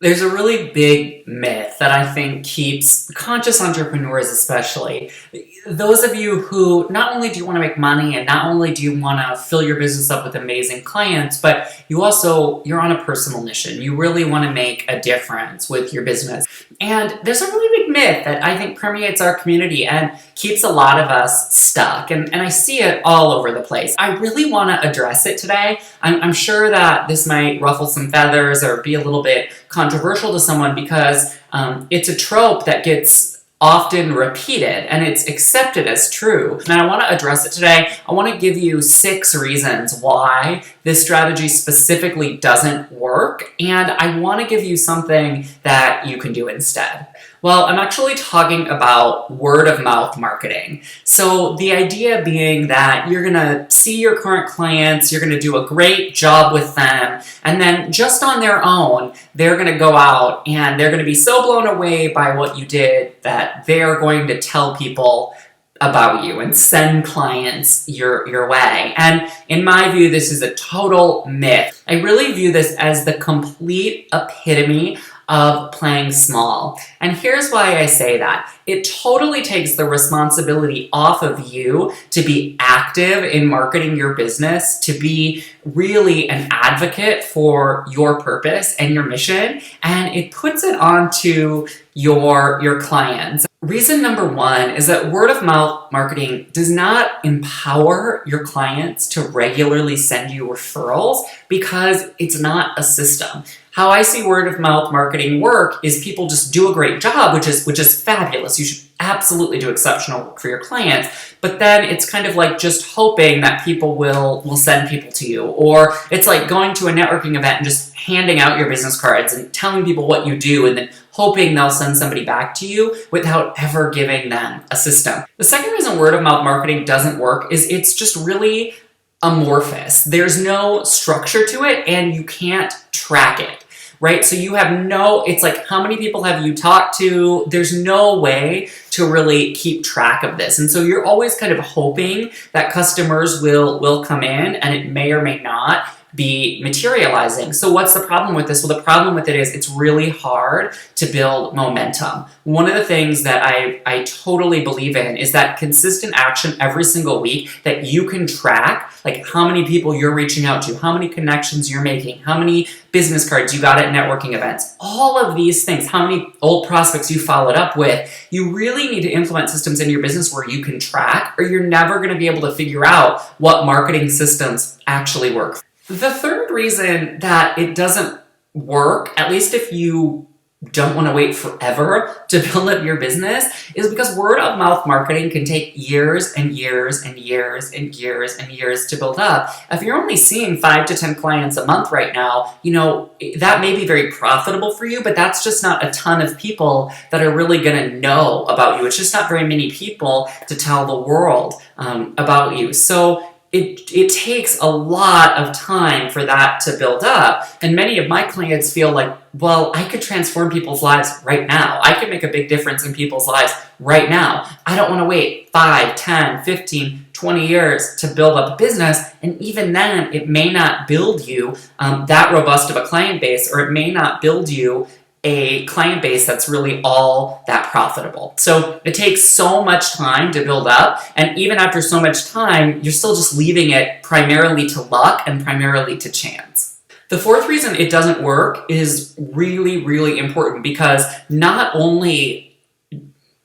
There's a really big myth that I think keeps conscious entrepreneurs especially. Those of you who not only do you want to make money and not only do you want to fill your business up with amazing clients, but you're on a personal mission. You really want to make a difference with your business. And there's a really big myth that I think permeates our community and keeps a lot of us stuck. And I see it all over the place. I really want to address it today. I'm sure that this might ruffle some feathers or be a little bit controversial to someone because it's a trope that gets often repeated and it's accepted as true. And I want to address it today. I want to give you 6 reasons why this strategy specifically doesn't work, and I want to give you something that you can do instead. Well, I'm actually talking about word of mouth marketing. So the idea being that you're going to see your current clients, you're going to do a great job with them, and then just on their own, they're going to go out and they're going to be so blown away by what you did that they're going to tell people about you and send clients your way. And in my view, this is a total myth. I really view this as the complete epitome of playing small. And here's why I say that. It totally takes the responsibility off of you to be active in marketing your business, to be really an advocate for your purpose and your mission, and it puts it onto your clients. Reason number 1 is that word of mouth marketing does not empower your clients to regularly send you referrals because it's not a system. How I see word of mouth marketing work is people just do a great job, which is fabulous. You should absolutely do exceptional work for your clients, but then it's kind of like just hoping that people will send people to you, or it's like going to a networking event and just handing out your business cards and telling people what you do and then hoping they'll send somebody back to you without ever giving them a system. The second reason word of mouth marketing doesn't work is it's just really amorphous. There's no structure to it and you can't track it. Right? So you have it's like, how many people have you talked to? There's no way to really keep track of this. And so you're always kind of hoping that customers will come in, and it may or may not be materializing. So what's the problem with this? Well, the problem with it is it's really hard to build momentum. One of the things that I totally believe in is that consistent action every single week that you can track, like how many people you're reaching out to, how many connections you're making, how many business cards you got at networking events, all of these things, how many old prospects you followed up with. You really need to implement systems in your business where you can track, or you're never going to be able to figure out what marketing systems actually work. The third reason that it doesn't work, at least if you don't want to wait forever to build up your business, is because word of mouth marketing can take years and years and years and years and years to build up. If you're only seeing 5 to 10 clients a month right now, that may be very profitable for you, but that's just not a ton of people that are really going to know about you. It's just not very many people to tell the world about you. So it takes a lot of time for that to build up. And many of my clients feel like, well, I could transform people's lives right now. I could make a big difference in people's lives right now. I don't want to wait 5, 10, 15, 20 years to build up a business. And even then, it may not build you that robust of a client base, or it may not build you a client base that's really all that profitable. So it takes so much time to build up, and even after so much time, you're still just leaving it primarily to luck and primarily to chance. The fourth reason it doesn't work is really, really important, because not only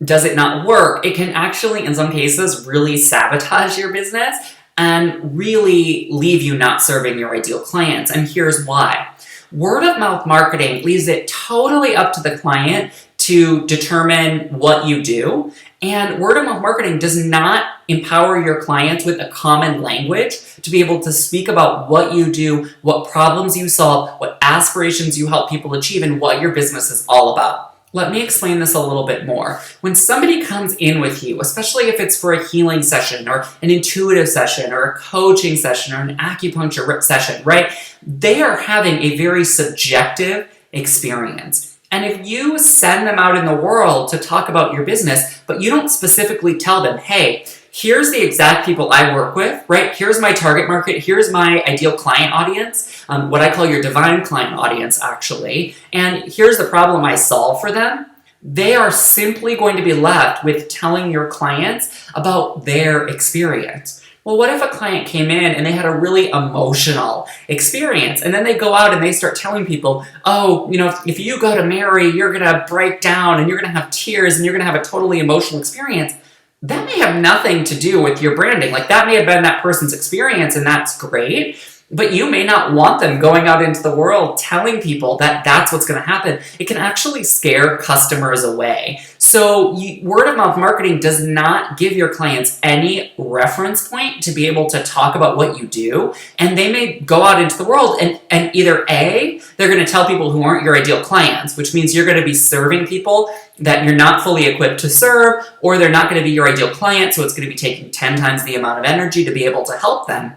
does it not work, it can actually, in some cases, really sabotage your business and really leave you not serving your ideal clients. And here's why. Word of mouth marketing leaves it totally up to the client to determine what you do. And word of mouth marketing does not empower your clients with a common language to be able to speak about what you do, what problems you solve, what aspirations you help people achieve, and what your business is all about. Let me explain this a little bit more. When somebody comes in with you, especially if it's for a healing session or an intuitive session or a coaching session or an acupuncture session, right? They are having a very subjective experience. And if you send them out in the world to talk about your business, but you don't specifically tell them, hey, here's the exact people I work with, right? Here's my target market. Here's my ideal client audience, what I call your divine client audience, actually. And here's the problem I solve for them. They are simply going to be left with telling your clients about their experience. Well, what if a client came in and they had a really emotional experience, and then they go out and they start telling people, oh, if you go to Mary, you're going to break down and you're going to have tears and you're going to have a totally emotional experience. That may have nothing to do with your branding. Like, that may have been that person's experience, and that's great. But you may not want them going out into the world telling people that that's what's going to happen. It can actually scare customers away. So word of mouth marketing does not give your clients any reference point to be able to talk about what you do. And they may go out into the world and either A, they're going to tell people who aren't your ideal clients, which means you're going to be serving people that you're not fully equipped to serve, or they're not going to be your ideal client, so it's going to be taking 10 times the amount of energy to be able to help them.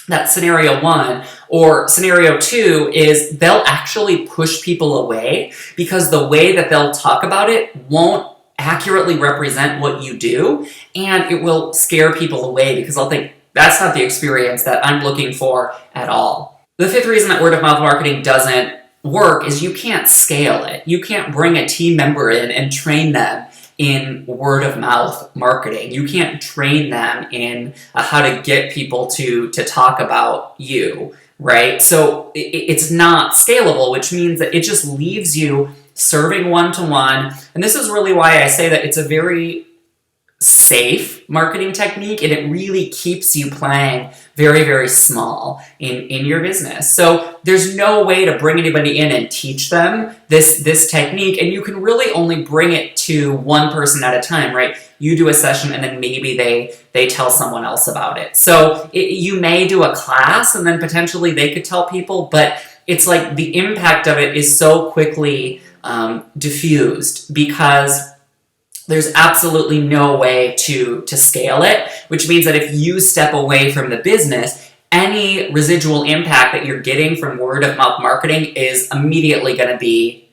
That's scenario one. Or scenario two is they'll actually push people away because the way that they'll talk about it won't accurately represent what you do, and it will scare people away because they'll think that's not the experience that I'm looking for at all. The fifth reason that word of mouth marketing doesn't work is you can't scale it. You can't bring a team member in and train them in word of mouth marketing. You can't train them in how to get people to talk about you, right? So it's not scalable, which means that it just leaves you serving one-to-one. And this is really why I say that it's a very safe marketing technique, and it really keeps you playing very, very small in your business. So there's no way to bring anybody in and teach them this technique, and you can really only bring it to one person at a time, right? You do a session and then maybe they tell someone else about it. So you may do a class and then potentially they could tell people, but it's like the impact of it is so quickly diffused because there's absolutely no way to scale it, which means that if you step away from the business, any residual impact that you're getting from word of mouth marketing is immediately going to be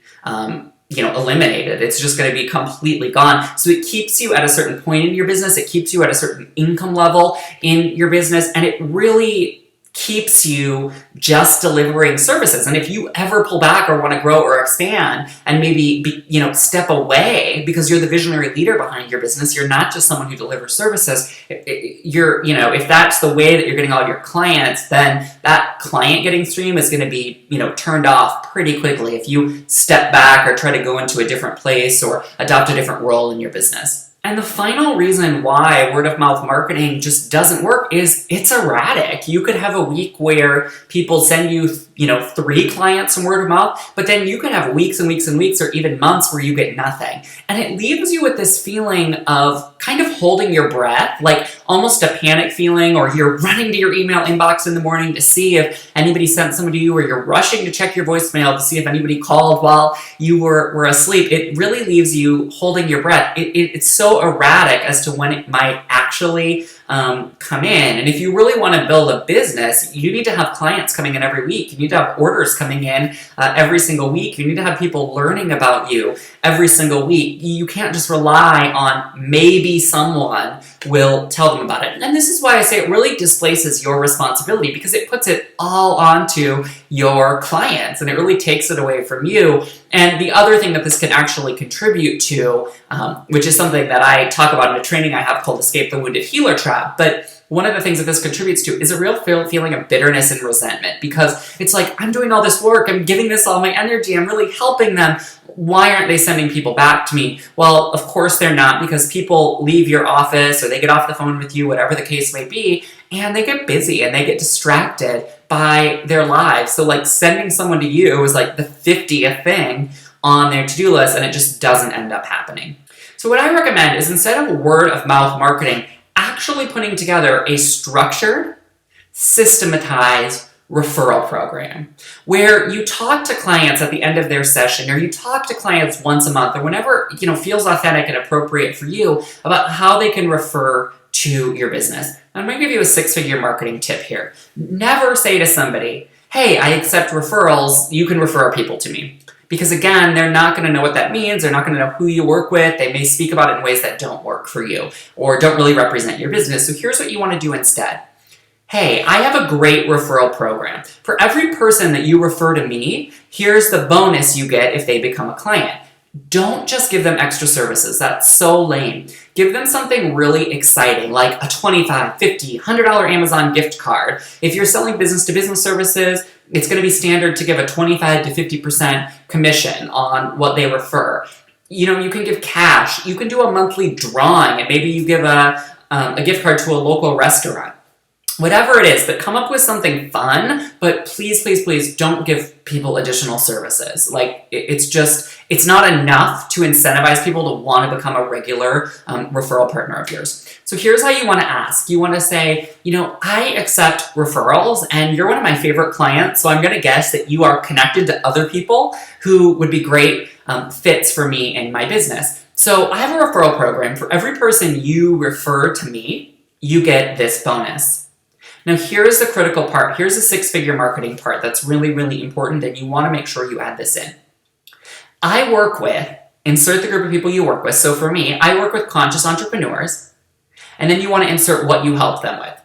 eliminated. It's just going to be completely gone. So it keeps you at a certain point in your business, it keeps you at a certain income level in your business, and it really keeps you just delivering services. And if you ever pull back or want to grow or expand and maybe step away because you're the visionary leader behind your business, you're not just someone who delivers services. If that's the way that you're getting all your clients, then that client getting stream is going to be turned off pretty quickly if you step back or try to go into a different place or adopt a different role in your business. And the final reason why word of mouth marketing just doesn't work is it's erratic. You could have a week where people send you, 3 clients from word of mouth, but then you could have weeks and weeks and weeks or even months where you get nothing. And it leaves you with this feeling of kind of holding your breath, like almost a panic feeling, or you're running to your email inbox in the morning to see if anybody sent someone to you, or you're rushing to check your voicemail to see if anybody called while you were asleep. It really leaves you holding your breath. It's so erratic as to when it might actually come in. And if you really want to build a business, you need to have clients coming in every week. You need to have orders coming in every single week. You need to have people learning about you every single week. You can't just rely on maybe someone will tell them about it. And this is why I say it really displaces your responsibility, because it puts it all onto your clients and it really takes it away from you. And the other thing that this can actually contribute to, which is something that I talk about in a training I have called Escape the Wounded Healer Trap, but one of the things that this contributes to is a real feeling of bitterness and resentment, because it's like, I'm doing all this work, I'm giving this all my energy, I'm really helping them. Why aren't they sending people back to me? Well, of course they're not, because people leave your office or they get off the phone with you, whatever the case may be, and they get busy and they get distracted by their lives. So like sending someone to you is like the 50th thing on their to-do list, and it just doesn't end up happening. So what I recommend is, instead of word of mouth marketing, actually putting together a structured, systematized referral program where you talk to clients at the end of their session, or you talk to clients once a month, or whenever feels authentic and appropriate for you, about how they can refer to your business. I'm going to give you a 6-figure marketing tip here. Never say to somebody, hey, I accept referrals, you can refer people to me. Because again, they're not going to know what that means. They're not going to know who you work with. They may speak about it in ways that don't work for you or don't really represent your business. So here's what you want to do instead. Hey, I have a great referral program. For every person that you refer to me, here's the bonus you get if they become a client. Don't just give them extra services. That's so lame. Give them something really exciting, like a $25, $50, $100 Amazon gift card. If you're selling business-to-business services, it's going to be standard to give a 25 to 50% commission on what they refer. You know, you can give cash. You can do a monthly drawing, and maybe you give a gift card to a local restaurant. Whatever it is, but come up with something fun, but please, please, please don't give people additional services. Like, it's not enough to incentivize people to want to become a regular referral partner of yours. So here's how you want to ask. You want to say, you know, I accept referrals and you're one of my favorite clients, so I'm going to guess that you are connected to other people who would be great fits for me in my business. So I have a referral program. For every person you refer to me, you get this bonus. Now here's the critical part. Here's the six-figure marketing part that's really, really important, and you want to make sure you add this in. I work with, insert the group of people you work with. So for me, I work with conscious entrepreneurs, and then you want to insert what you help them with.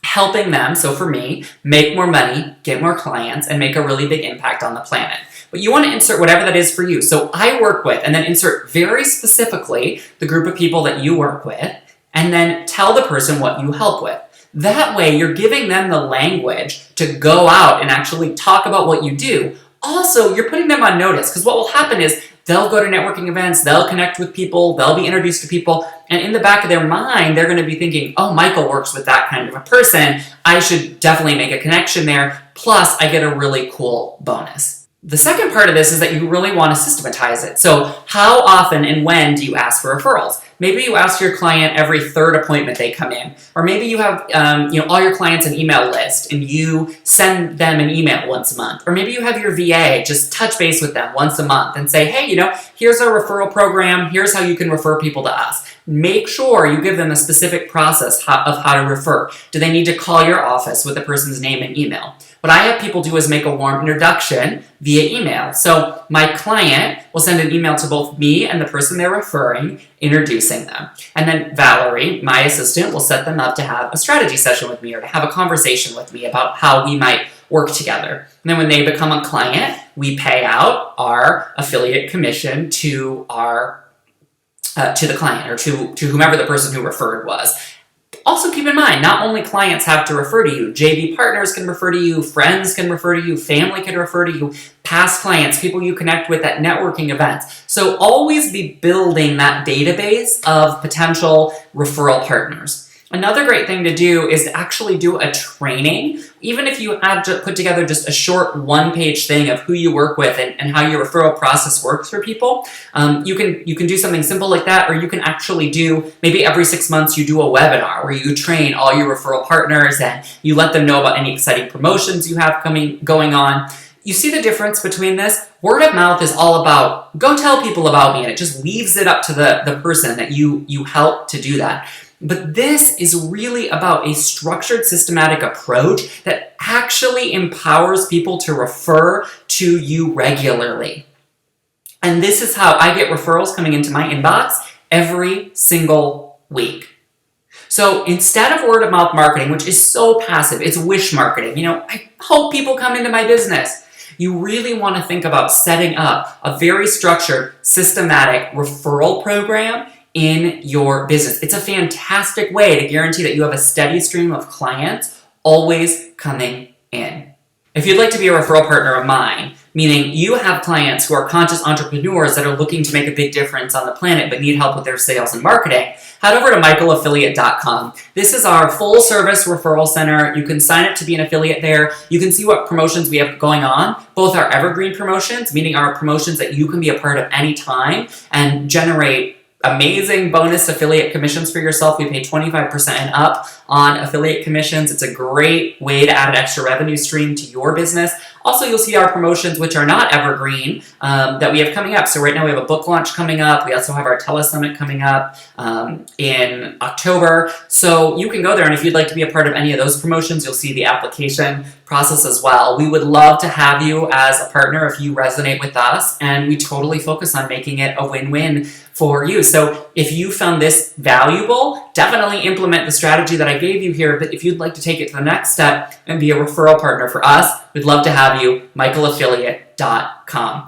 Helping them, so for me, make more money, get more clients, and make a really big impact on the planet. But you want to insert whatever that is for you. So I work with, and then insert very specifically the group of people that you work with, and then tell the person what you help with. That way, you're giving them the language to go out and actually talk about what you do. Also, you're putting them on notice, because what will happen is they'll go to networking events, they'll connect with people, they'll be introduced to people, and in the back of their mind, they're going to be thinking, oh, Michael works with that kind of a person. I should definitely make a connection there. Plus, I get a really cool bonus. The second part of this is that you really want to systematize it. So how often and when do you ask for referrals? Maybe you ask your client every third appointment they come in. Or maybe you have all your clients an email list and you send them an email once a month. Or maybe you have your VA just touch base with them once a month and say, hey, here's our referral program. Here's how you can refer people to us. Make sure you give them a specific process of how to refer. Do they need to call your office with the person's name and email? What I have people do is make a warm introduction via email. So my client will send an email to both me and the person they're referring, introducing them. And then Valerie, my assistant, will set them up to have a strategy session with me or to have a conversation with me about how we might work together. And then when they become a client, we pay out our affiliate commission to the client or to whomever the person who referred was. Also keep in mind, not only clients have to refer to you, JV partners can refer to you, friends can refer to you, family can refer to you, past clients, people you connect with at networking events. So always be building that database of potential referral partners. Another great thing to do is actually do a training. Even if you have to put together just a short one-page thing of who you work with and how your referral process works for people, you can do something simple like that, or you can actually do, maybe every 6 months you do a webinar where you train all your referral partners and you let them know about any exciting promotions you have going on. You see the difference between this? Word of mouth is all about, go tell people about me, and it just leaves it up to the person that you help to do that. But this is really about a structured, systematic approach that actually empowers people to refer to you regularly. And this is how I get referrals coming into my inbox every single week. So instead of word of mouth marketing, which is so passive, it's wish marketing. I hope people come into my business. You really want to think about setting up a very structured, systematic referral program in your business. It's a fantastic way to guarantee that you have a steady stream of clients always coming in. If you'd like to be a referral partner of mine, meaning you have clients who are conscious entrepreneurs that are looking to make a big difference on the planet but need help with their sales and marketing, head over to michaelaffiliate.com. This is our full-service referral center. You can sign up to be an affiliate there. You can see what promotions we have going on. Both our evergreen promotions, meaning our promotions that you can be a part of anytime and generate amazing bonus affiliate commissions for yourself. We pay 25% and up on affiliate commissions. It's a great way to add an extra revenue stream to your business. Also, you'll see our promotions, which are not evergreen, that we have coming up. So right now we have a book launch coming up. We also have our telesummit coming up in October. So you can go there, and if you'd like to be a part of any of those promotions, you'll see the application process as well. We would love to have you as a partner if you resonate with us, and we totally focus on making it a win-win for you. So if you found this valuable, definitely implement the strategy that I gave you here. But if you'd like to take it to the next step and be a referral partner for us, we'd love to have you. michaelaffiliate.com.